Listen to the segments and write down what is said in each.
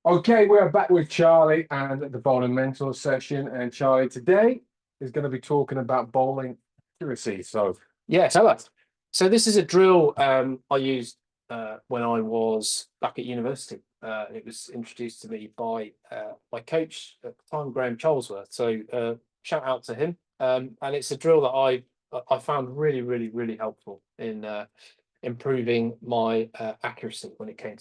Okay, we're back with Charlie and the bowling mentor session. And Charlie today is going to be talking about bowling accuracy. So, yeah, tell us. So this is a drill I used when I was back at university. It was introduced to me by my coach at the time, Graham Charlesworth. So shout out to him. And it's a drill that I found really helpful in improving my accuracy when it came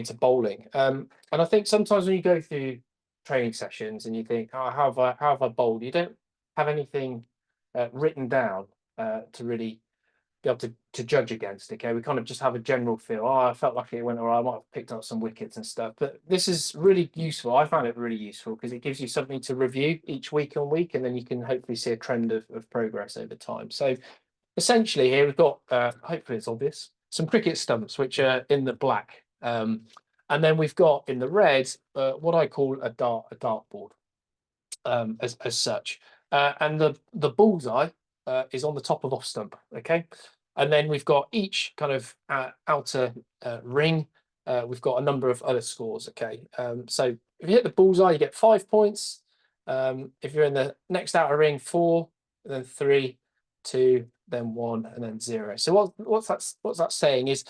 to bowling. And I think sometimes when you go through training sessions and you think, oh, how have I bowled? You don't have anything written down to really be able to judge against. Okay, we kind of just have a general feel. Oh, I felt like it went all right. I might have picked up some wickets and stuff. But this is really useful. I found it really useful because it gives you something to review each week on week, and then you can hopefully see a trend of progress over time. So essentially, here we've got hopefully it's obvious some cricket stumps which are in the black, and then we've got in the red what I call a dartboard as such. And the bullseye is on the top of off stump. Okay, and then we've got each kind of outer ring. We've got a number of other scores. Okay, so if you hit the bullseye, you get 5 points. If you're in the next outer ring, four, then three, two, then one, and then zero. So what's that saying is,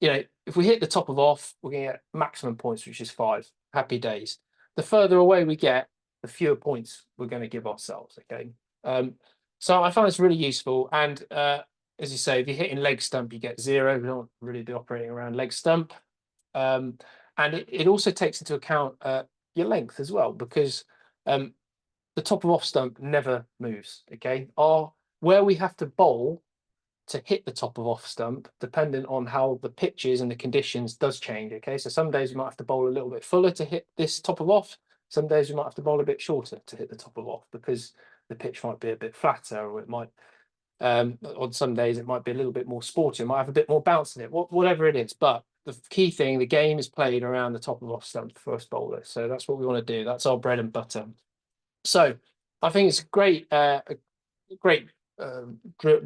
if we hit the top of off, we're going to get maximum points, which is five. Happy days. The further away we get, the fewer points we're going to give ourselves. Okay. So I find this really useful. And as you say, if you're hitting leg stump, you get zero. We don't really be operating around leg stump. Um, and it also takes into account your length as well, because the top of off stump never moves. Okay. Where we have to bowl to hit the top of off stump, depending on how the pitches and the conditions does change. Okay, so some days we might have to bowl a little bit fuller to hit this top of off. Some days we might have to bowl a bit shorter to hit the top of off because the pitch might be a bit flatter, or it might on some days it might be a little bit more sporty, it might have a bit more bounce in it, whatever it is. But the key thing, the game is played around the top of off stump for us bowlers. So that's what we want to do. That's our bread and butter. So I think it's a great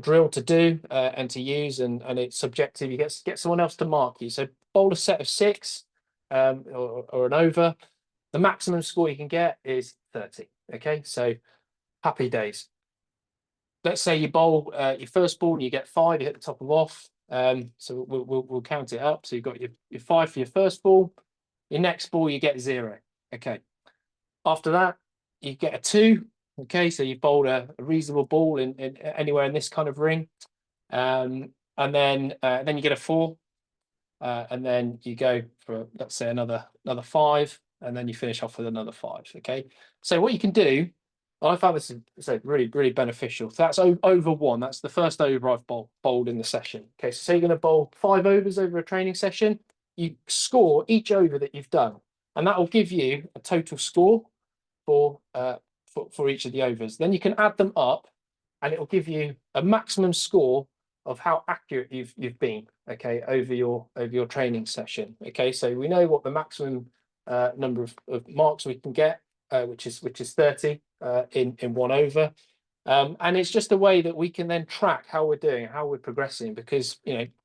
drill to do and to use, and it's subjective. You get someone else to mark you. So bowl a set of six, or an over. The maximum score you can get is 30. Okay, so happy days. Let's say you bowl your first ball and you get five, you hit the top of off. So we'll count it up. So you've got your five for your first ball. Your next ball you get zero. Okay. After that, you get a two. Okay, so you bowled a reasonable ball in anywhere in this kind of ring, and then you get a four, and then you go for, let's say, another five, and then you finish off with another five. Okay, so what you can do, I found this is really beneficial. So that's over one. That's the first over I've bowled in the session. Okay, so say you're going to bowl 5 overs over a training session. You score each over that you've done, and that will give you a total score for for each of the overs. Then you can add them up, and it will give you a maximum score of how accurate you've been. Okay, over your training session. Okay, so we know what the maximum number of marks we can get, which is 30 in one over. And it's just a way that we can then track how we're doing, how we're progressing, because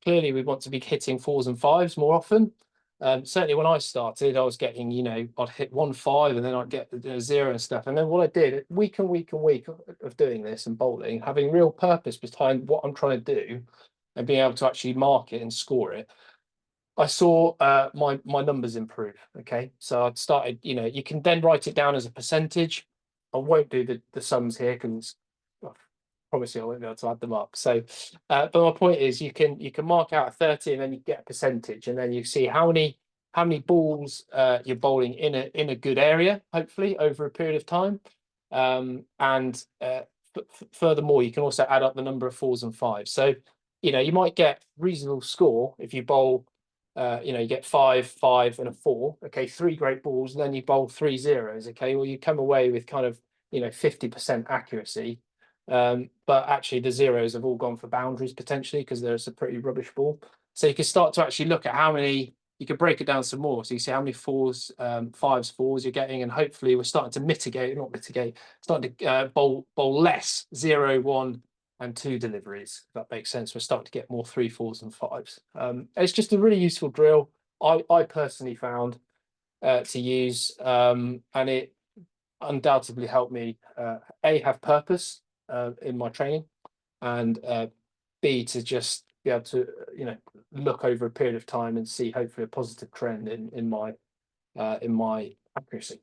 clearly we want to be hitting fours and fives more often. Certainly when I started, I was getting, I'd hit 1 5 and then I'd get zero and stuff. And then what I did week and week and week of doing this and bowling, having real purpose behind what I'm trying to do and being able to actually mark it and score it, I saw my numbers improve. Okay, so I'd started. You can then write it down as a percentage. I won't do the sums here because I promise you I won't be able to add them up. So, but my point is, you can mark out a 30, and then you get a percentage, and then you see how many balls you're bowling in a good area, hopefully over a period of time. And furthermore, you can also add up the number of fours and fives. So, you might get reasonable score if you bowl you get five, five, and a four. Okay, three great balls, and then you bowl three zeros. Okay, well, you come away with kind of 50% accuracy. But actually, the zeros have all gone for boundaries potentially because there's a pretty rubbish ball. So you can start to actually look at how many. You could break it down some more. So you see how many fours, fives, fours you're getting, and hopefully we're starting to not mitigate, starting to bowl less zero, one, and two deliveries. If that makes sense. We're starting to get more three, fours, and fives. It's just a really useful drill. I personally found to use, and it undoubtedly helped me have purpose in my training, and B, to just be able to look over a period of time and see hopefully a positive trend in my accuracy.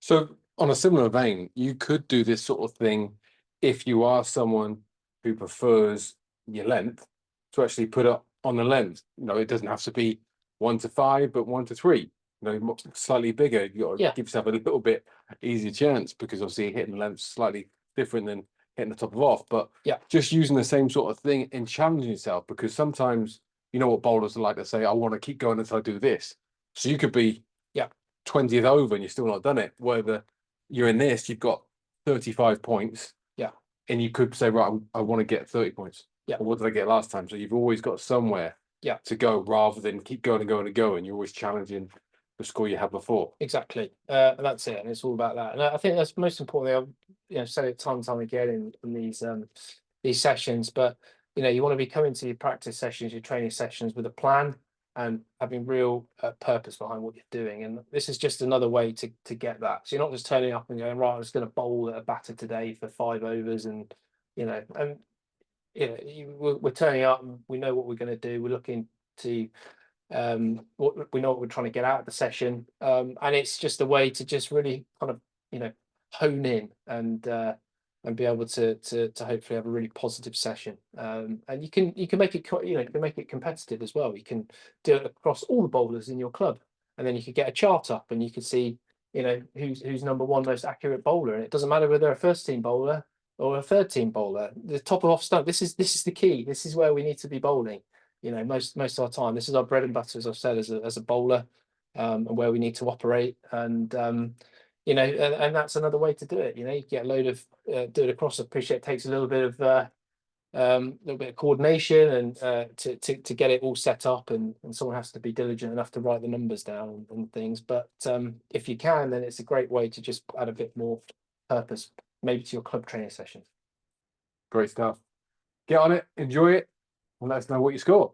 So on a similar vein, you could do this sort of thing if you are someone who prefers your length to actually put it on the lens. It doesn't have to be 1 to 5, but 1 to 3. Slightly bigger. You got to give yourself a little bit easier chance, because obviously hitting the length slightly different than hitting the top of off. But just using the same sort of thing and challenging yourself, because sometimes what bowlers are like to say, I want to keep going until I do this. So you could be 20th over and you're still not done it. Whether you're in this, you've got 35 points. And you could say, right, I want to get 30 points. Or what did I get last time? So you've always got somewhere to go, rather than keep going and going and going. You're always challenging the score you had before. Exactly. That's it. And it's all about that. And I think that's most importantly. I've said it time and time again in these sessions, but you want to be coming to your practice sessions, your training sessions with a plan, and having real purpose behind what you're doing. And this is just another way to get that. So you're not just turning up and going, right, I'm just going to bowl at a batter today for 5 overs, and we're turning up and we know what we're going to do. We're looking to what we know what we're trying to get out of the session, and it's just a way to just really kind of hone in and be able to hopefully have a really positive session. And you can make it you can make it competitive as well. You can do it across all the bowlers in your club, and then you could get a chart up and you can see who's number 1 most accurate bowler. And it doesn't matter whether they're a first team bowler or a third team bowler. The top of off stump. This is the key. This is where we need to be bowling. Most of our time. This is our bread and butter, as I've said, as a bowler, and where we need to operate. And and that's another way to do it. You get a load of do it across. I appreciate it takes a little bit of coordination and to get it all set up, and someone has to be diligent enough to write the numbers down and things. But if you can, then it's a great way to just add a bit more purpose, maybe to your club training sessions. Great stuff. Get on it, enjoy it, and let us know what you score.